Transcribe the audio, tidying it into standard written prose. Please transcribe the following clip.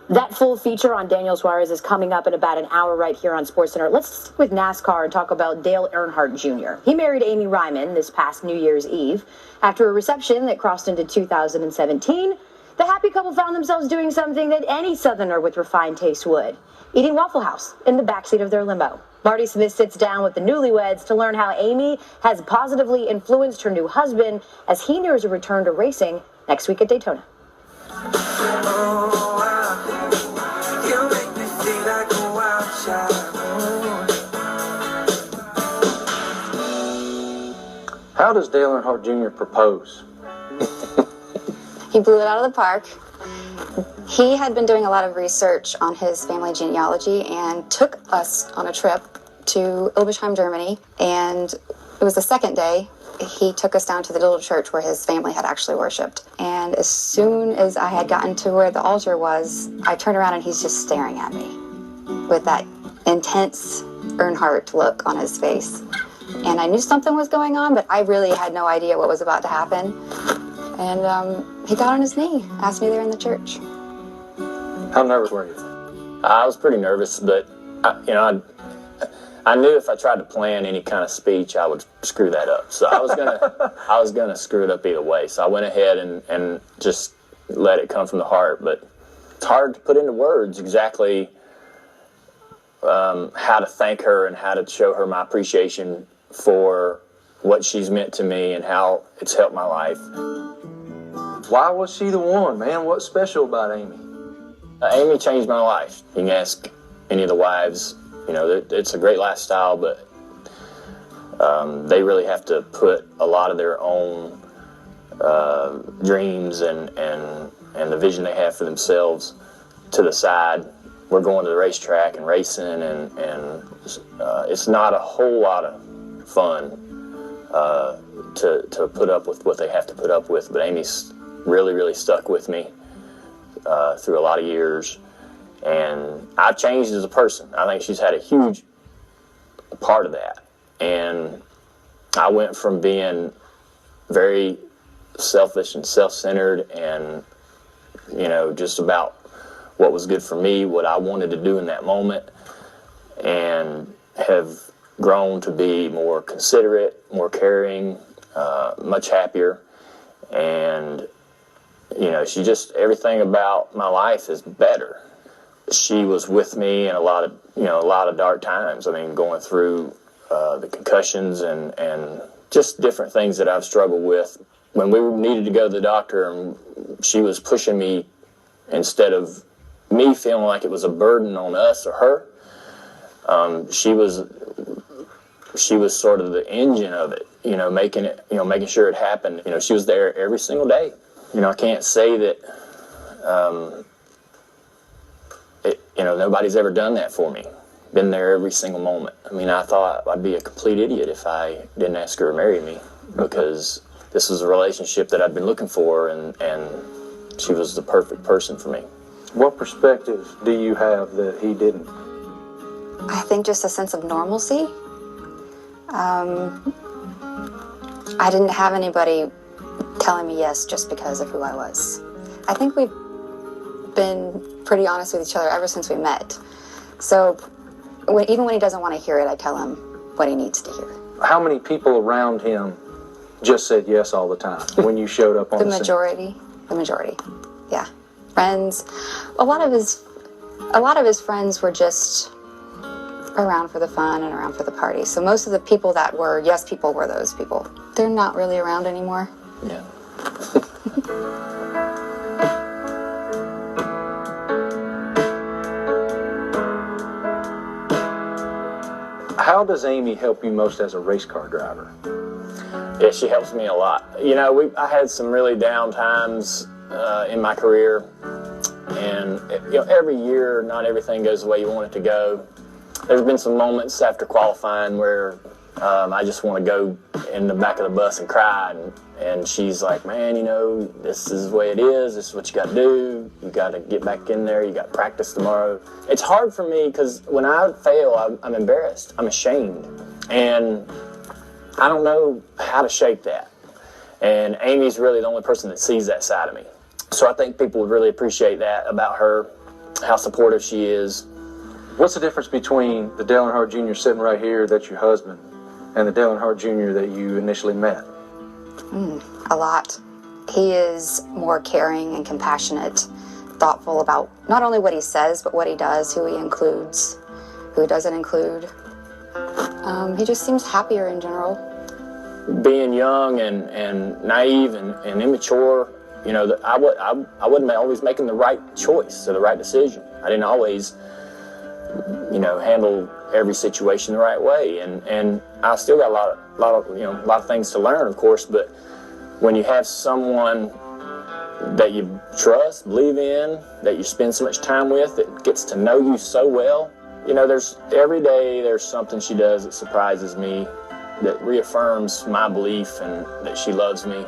That full feature on Daniel Suarez is coming up in about an hour right here on SportsCenter. Let's stick with NASCAR and talk about Dale Earnhardt Jr. He married Amy Ryman this past New Year's Eve. After a reception that crossed into 2017, the happy couple found themselves doing something that any Southerner with refined taste would: eating Waffle House in the backseat of their limo. Marty Smith sits down with the newlyweds to learn how Amy has positively influenced her new husband as he nears a return to racing next week at Daytona. How does Dale Earnhardt Jr. propose? He blew it out of the park. He had been doing a lot of research on his family genealogy and took us on a trip to Ilbesheim, Germany. And it was the second day. He took us down to the little church where his family had actually worshipped. And as soon as I had gotten to where the altar was, I turned around and he's just staring at me with that intense Earnhardt look on his face. And I knew something was going on, but I really had no idea what was about to happen. And he got on his knee, asked me there in the church. How nervous were you? I was pretty nervous, but I knew if I tried to plan any kind of speech, I would screw that up. So I was gonna screw it up either way. So I went ahead and just let it come from the heart. But it's hard to put into words exactly how to thank her and how to show her my appreciation for what she's meant to me and how it's helped my life. Why was she the one, man? What's special about Amy? Amy changed my life. You can ask any of the wives. You know, it's a great lifestyle, but they really have to put a lot of their own dreams and the vision they have for themselves to the side. We're going to the racetrack and racing, and it's not a whole lot of fun to put up with what they have to put up with. But Amy's really stuck with me through a lot of years. And I've changed as a person. I think she's had a huge part of that. And I went from being very selfish and self-centered and, you know, just about what was good for me, what I wanted to do in that moment, and have grown to be more considerate, more caring, much happier. And, you know, everything about my life is better. She was with me in a lot of dark times. I mean, going through the concussions and just different things that I've struggled with. When we needed to go to the doctor, and she was pushing me instead of me feeling like it was a burden on us or her. She was sort of the engine of it, you know, making sure it happened. You know, she was there every single day. You know, I can't say that. Nobody's ever done that for me. Been there every single moment. I mean, I thought I'd be a complete idiot if I didn't ask her to marry me, because this was a relationship that I'd been looking for, and she was the perfect person for me. What perspective do you have that he didn't? I think just a sense of normalcy. I didn't have anybody telling me yes just because of who I was. I think we've been pretty honest with each other ever since we met. So even when he doesn't want to hear it, I tell him what he needs to hear. How many people around him just said yes all the time when you showed up on the scene? The majority, yeah. Friends, a lot of his friends were just around for the fun and around for the party. So most of the people that were yes people were those people. They're not really around anymore. Yeah. How does Amy help you most as a race car driver? Yeah, she helps me a lot. You know, I had some really down times in my career, and every year not everything goes the way you want it to go. There's been some moments after qualifying where I just want to go in the back of the bus and cry, and she's like, man, this is the way it is. This is what you got to do. You got to get back in there. You got practice tomorrow. It's hard for me because when I fail, I'm embarrassed. I'm ashamed, and I don't know how to shape that. And Amy's really the only person that sees that side of me. So I think people would really appreciate that about her, how supportive she is. What's the difference between the Dale Earnhardt Jr. sitting right here, that's your husband, and the Dale Earnhardt Jr. that you initially met? A lot. He is more caring and compassionate, thoughtful about not only what he says, but what he does, who he includes, who he doesn't include. He just seems happier in general. Being young and naive and immature, you know, I wasn't always making the right choice or the right decision. I didn't always, you know, handle every situation the right way, and I still got a lot of things to learn, of course. But when you have someone that you trust, believe in, that you spend so much time with, that gets to know you so well, you know, every day there's something she does that surprises me, that reaffirms my belief and that she loves me.